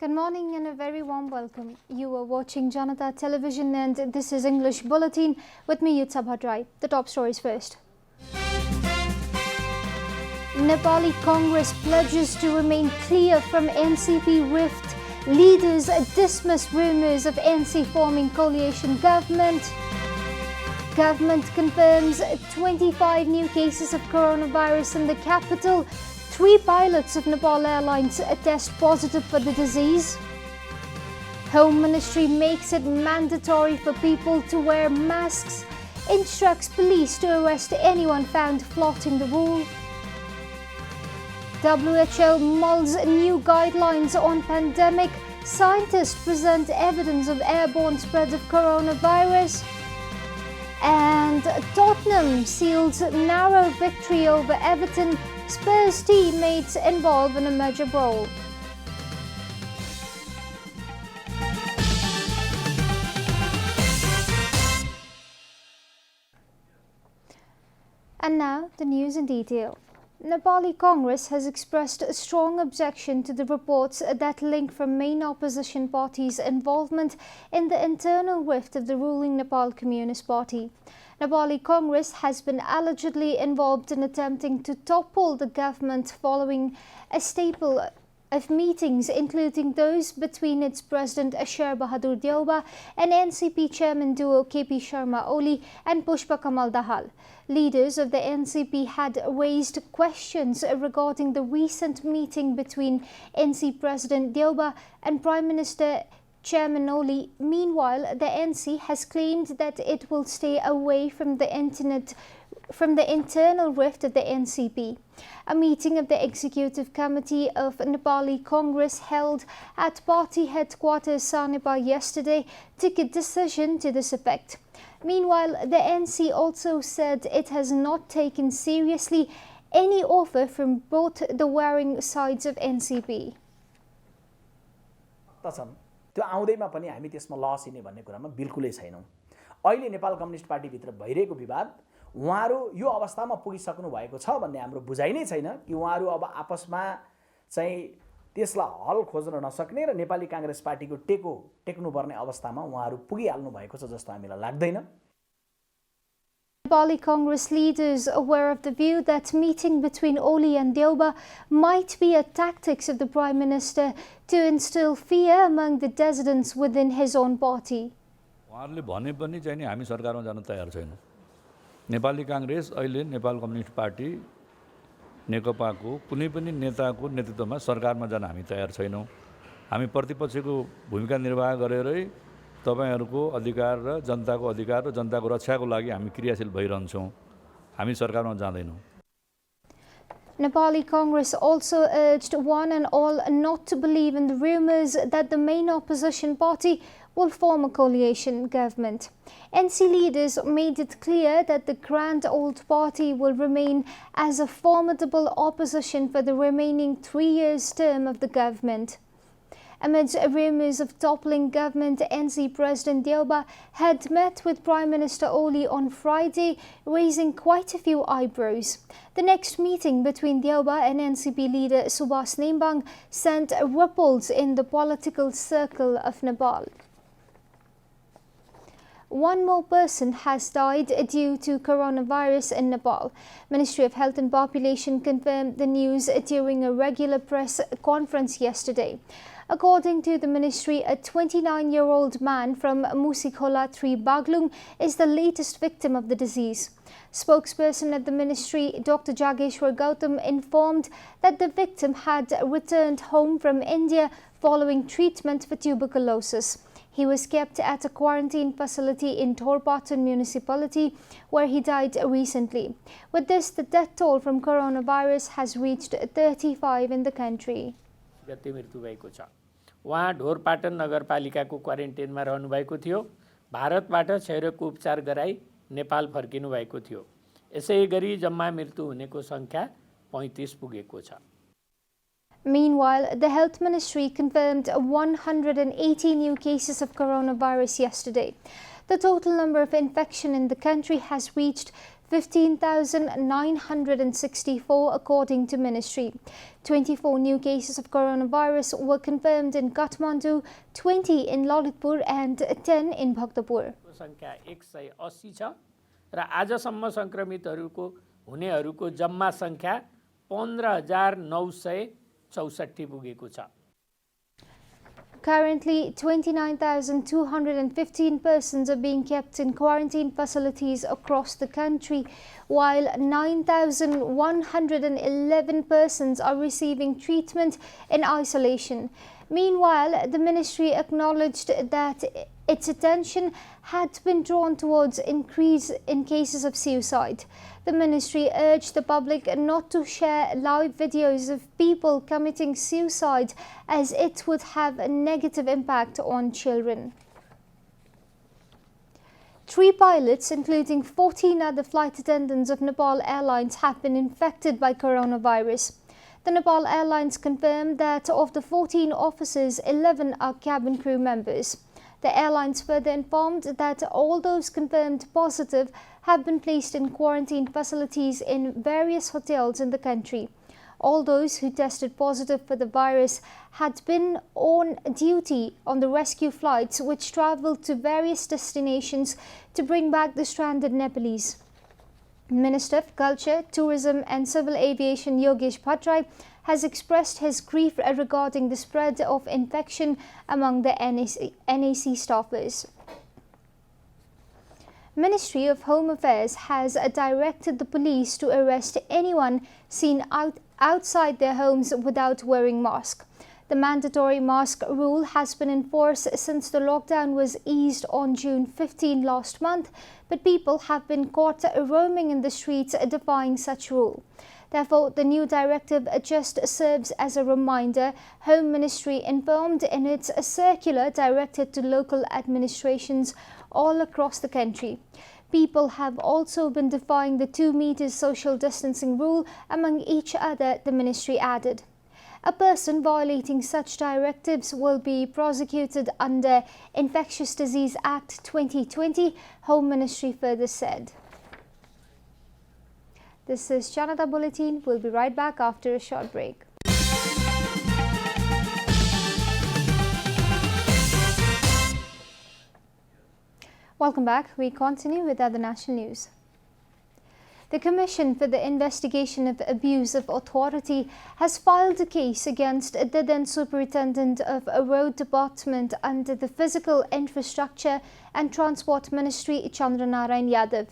Good morning and a very warm welcome. You are watching JanataTelevision and this is English Bulletin with me, Yutsa Bhadrai. The top stories first. Nepali Congress pledges to remain clear from NCP rift. Leaders dismiss rumours of NC forming coalition government. Government confirms 25 new cases of coronavirus in the capital. 3 pilots of Nepal Airlines test positive for the disease. Home Ministry makes it mandatory for people to wear masks. Instructs police to arrest anyone found flouting the rule. WHO mulls new guidelines on pandemic. Scientists present evidence of airborne spread of coronavirus. And Tottenham seals narrow victory over Everton. Spurs teammates involved in a major brawl. And now the news in detail. Nepali Congress has expressed a strong objection to the reports that link from main opposition parties' involvement in the internal rift of the ruling Nepal Communist Party. Nepali Congress has been allegedly involved in attempting to topple the government following a staple of meetings, including those between its president Ashar and NCP chairman duo KP Sharma Oli and Pushpa Kamal Dahal. Leaders of the NCP had raised questions regarding the recent meeting between NC President Deuba and Prime Minister Chairman Oli. Meanwhile, the NC has claimed that it will stay away from the internal rift of the NCP. A meeting of the Executive Committee of Nepali Congress held at party headquarters Sanepa yesterday took a decision to this effect. Meanwhile, the NC also said it has not taken seriously any offer from both the warring sides of NCP. त्यो आउँदैमा पनि हामी त्यसमा लसिने भन्ने कुरामा बिल्कुलै छैनौं। अहिले Nepal communist party भित्र भइरहेको विवाद उहाँहरु यो अवस्थामा पुगिसक्नु भएको छ भन्ने हाम्रो बुझाइ नै छैन कि उहाँहरु अब आपसमा चाहिँ त्यसलाई हल खोज्न नसक्ने र नेपाली कांग्रेस पार्टीको टेक्नु पर्ने अवस्थामा उहाँहरु पुगिहाल्नु भएको छ जस्तो हामीलाई लाग्दैन। Nepali Congress leaders aware of the view that meeting between Oli and Deuba might be a tactics of the Prime Minister to instill fear among the dissidents within his own party. उहाँहरुले भने पनि चाहिँ नि हामी सरकारमा जान तयार छैनौं। नेपाली कांग्रेस अहिले Nepal communist party नेकपाको कुनै पनि नेताको नेतृत्वमा सरकारमा जान हामी तयार छैनौं। हामी प्रतिपक्षको भूमिका निर्वाह गरेरै तपाईहरुको अधिकार र जनताको रक्षाको लागि हामी क्रियाशील भइरहन्छौं। हामी सरकारमा जाँदैनौं। Nepali Congress also urged one and all not to believe in the rumours that the main opposition party will form a coalition government. NC leaders made it clear that the grand old party will remain as a formidable opposition for the remaining 3 years term of the government. Amidst rumours of toppling government, NC President Deuba had met with Prime Minister Oli on Friday, raising quite a few eyebrows. The next meeting between Deuba and NCP leader Subhas Nembang sent ripples in the political circle of Nepal. One more person has died due to coronavirus in Nepal. Ministry of Health and Population confirmed the news during a regular press conference yesterday. According to the ministry, a 29-year-old man from Musikhola 3 Baglung is the latest victim of the disease. Spokesperson at the ministry, Dr. Jageshwar Gautam, informed that the victim had returned home from India following treatment for tuberculosis. He was kept at a quarantine facility in Torpatan municipality where he died recently. With this, the death toll from coronavirus has reached 35 in the country. उहाँ ढोरपाटन नगरपालिकाको क्वारेन्टाइनमा रहनु भएको थियो। भारतबाट क्षयरोगको उपचार गराई नेपाल फर्किनु भएको थियो। यसैगरी जम्मा मृत्यु हुनेको संख्या 35 पुगेको छ। Meanwhile, the Health Ministry confirmed 180 new cases of coronavirus yesterday. The total number of infection in the country has reached 15,964 according to ministry. 24 new cases of coronavirus were confirmed in Kathmandu, 20 in Lalitpur and 10 in Bhaktapur. संख्या 180 छ र आजसम्म संक्रमितहरूको हुनेहरूको जम्मा संख्या 15,964 पुगेको छ। Currently, 29,215 persons are being kept in quarantine facilities across the country, while 9,111 persons are receiving treatment in isolation. Meanwhile, the ministry acknowledged that its attention had been drawn towards increase in cases of suicide. The ministry urged the public not to share live videos of people committing suicide as it would have a negative impact on children. 3 pilots, including 14 other flight attendants of Nepal Airlines, have been infected by coronavirus. The Nepal Airlines confirmed that of the 14 officers, 11 are cabin crew members. The airlines further informed that all those confirmed positive have been placed in quarantine facilities in various hotels in the country. All those who tested positive for the virus had been on duty on the rescue flights which travelled to various destinations to bring back the stranded Nepalese. Minister of Culture, Tourism and Civil Aviation Yogesh Bhattrai has expressed his grief regarding the spread of infection among the NAC staffers. Ministry of Home Affairs has directed the police to arrest anyone seen outside their homes without wearing mask. The mandatory mask rule has been in force since the lockdown was eased on June 15 last month, but people have been caught roaming in the streets defying such rule. Therefore, the new directive just serves as a reminder, Home Ministry informed in its circular directed to local administrations all across the country. People have also been defying the 2 meters social distancing rule among each other, the ministry added. A person violating such directives will be prosecuted under Infectious Disease Act 2020, Home Ministry further said. This is Janata Bulletin. We'll be right back after a short break. Welcome back. We continue with other national news. The Commission for the Investigation of Abuse of Authority has filed a case against the then Superintendent of a Road Department under the Physical Infrastructure and Transport Ministry, Chandranarayan Yadav.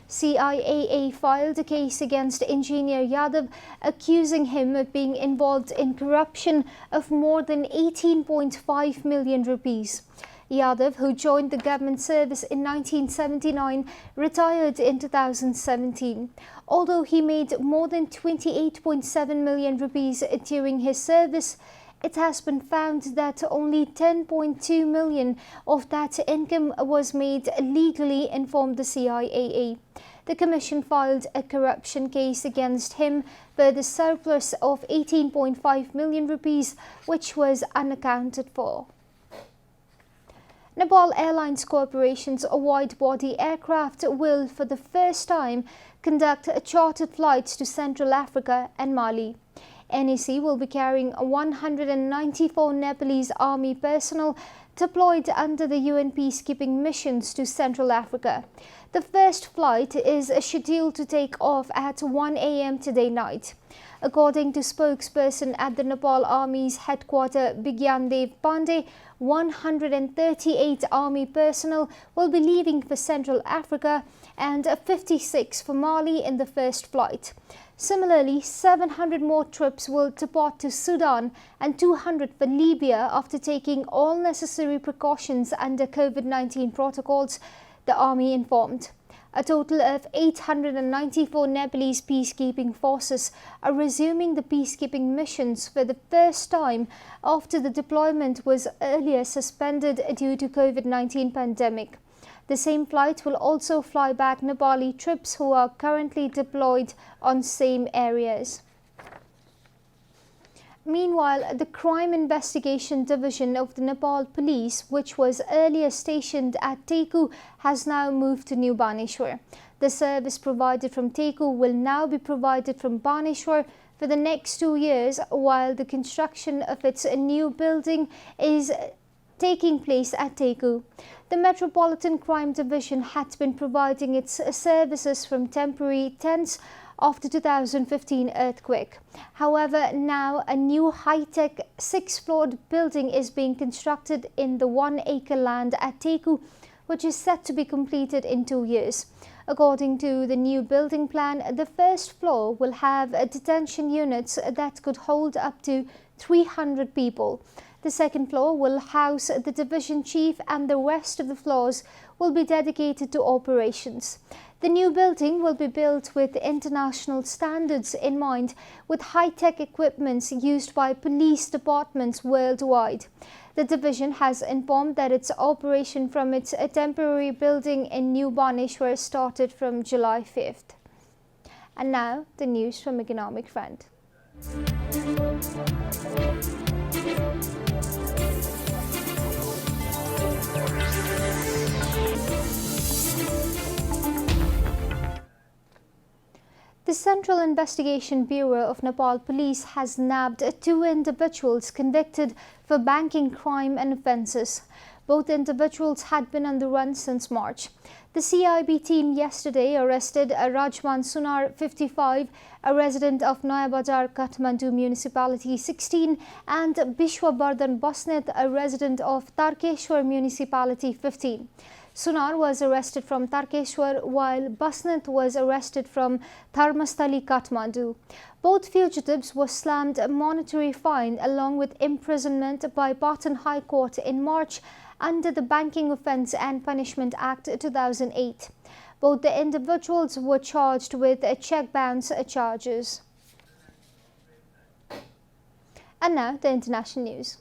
CIAA filed a case against Engineer Yadav, accusing him of being involved in corruption of more than 18.5 million rupees. Yadav, who joined the government service in 1979, retired in 2017. Although he made more than 28.7 million rupees during his service, it has been found that only 10.2 million of that income was made legally, informed the CIAA. The Commission filed a corruption case against him for the surplus of 18.5 million rupees, which was unaccounted for. Nepal Airlines Corporation's wide-body aircraft will, for the first time, conduct chartered flights to Central Africa and Mali. NAC will be carrying 194 Nepalese army personnel deployed under the UN peacekeeping missions to Central Africa. The first flight is scheduled to take off at 1 a.m. today night. According to spokesperson at the Nepal Army's headquarters, Bigyandev Pandey, 138 army personnel will be leaving for Central Africa and 56 for Mali in the first flight. Similarly, 700 more troops will depart to Sudan and 200 for Libya after taking all necessary precautions under COVID-19 protocols, the army informed. A total of 894 Nepalese peacekeeping forces are resuming the peacekeeping missions for the first time after the deployment was earlier suspended due to COVID-19 pandemic. The same flight will also fly back Nepali troops who are currently deployed on same areas. Meanwhile, the Crime Investigation Division of the Nepal Police, which was earlier stationed at Teku, has now moved to New Baneshwar. The service provided from Teku will now be provided from Baneshwar for the next 2 years, while the construction of its new building is taking place at Teku. The Metropolitan Crime Division had been providing its services from temporary tents after 2015 earthquake. However, now a new high-tech 6-floored building is being constructed in the 1-acre land at Teku, which is set to be completed in 2 years. According to the new building plan, the first floor will have detention units that could hold up to 300 people. The second floor will house the division chief, and the rest of the floors will be dedicated to operations. The new building will be built with international standards in mind, with high-tech equipment used by police departments worldwide. The division has informed that its operation from its temporary building in New Baneshwar started from July 5th. And now, the news from Economic Front. The Central Investigation Bureau of Nepal Police has nabbed 2 individuals convicted for banking crime and offences. Both individuals had been on the run since March. The CIB team yesterday arrested Rajman Sunar, 55, a resident of Naya Bazar, Kathmandu Municipality 16, and Bishwabardhan Basnet, a resident of Tarkeshwar Municipality 15. Sunar was arrested from Tarkeshwar, while Basnet was arrested from Dharmastali, Kathmandu. Both fugitives were slammed a monetary fine along with imprisonment by Patan High Court in March under the Banking Offence and Punishment Act 2008. Both the individuals were charged with check bounce charges. And now the international news.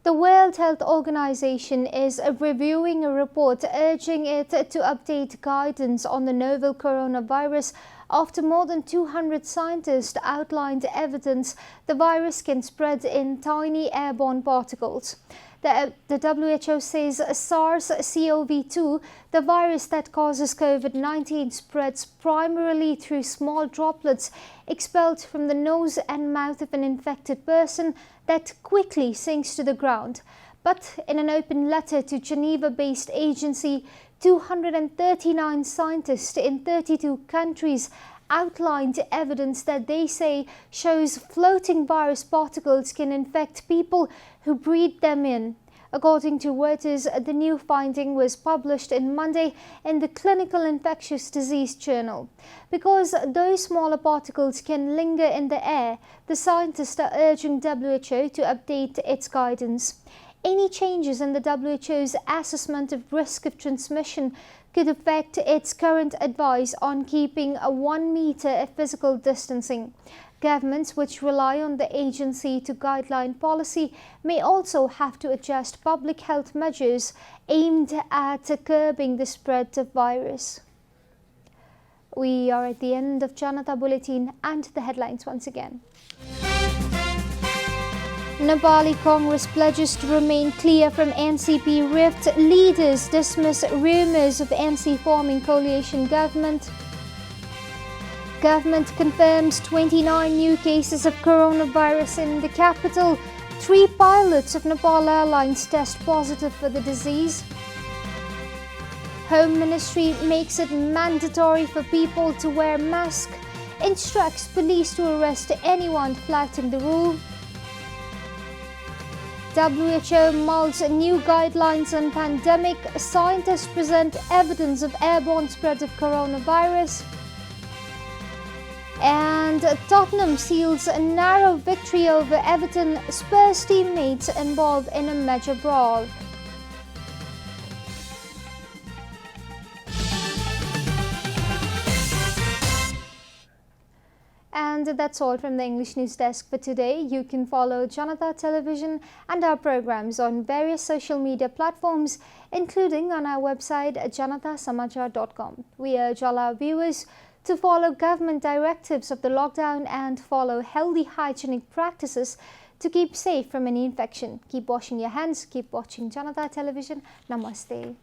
The World Health Organization is reviewing a report urging it to update guidance on the novel coronavirus after more than 200 scientists outlined evidence the virus can spread in tiny airborne particles. The WHO says SARS-CoV-2, the virus that causes COVID-19, spreads primarily through small droplets expelled from the nose and mouth of an infected person that quickly sinks to the ground. But in an open letter to Geneva-based agency, 239 scientists in 32 countries outlined evidence that they say shows floating virus particles can infect people who breathe them in. According to Reuters, the new finding was published on Monday in the Clinical Infectious Disease Journal. Because those smaller particles can linger in the air, the scientists are urging WHO to update its guidance. Any changes in the WHO's assessment of risk of transmission could affect its current advice on keeping a 1 meter of physical distancing. Governments which rely on the agency to guideline policy may also have to adjust public health measures aimed at curbing the spread of virus. We are at the end of Janata Bulletin, and the headlines once again. Nepali Congress pledges to remain clear from NCP rift. Leaders dismiss rumours of NC forming coalition government. Government confirms 29 new cases of coronavirus in the capital. 3 pilots of Nepal Airlines test positive for the disease. Home Ministry makes it mandatory for people to wear masks. Instructs police to arrest anyone flouting the rule. WHO mulls new guidelines on pandemic. Scientists present evidence of airborne spread of coronavirus. And Tottenham seals a narrow victory over Everton. Spurs teammates involved in a major brawl. And that's all from the English News Desk for today. You can follow Janata Television and our programs on various social media platforms, including on our website janatasamachar.com. We urge all our viewers to follow government directives of the lockdown and follow healthy hygienic practices to keep safe from any infection. Keep washing your hands, keep watching Janata Television. Namaste.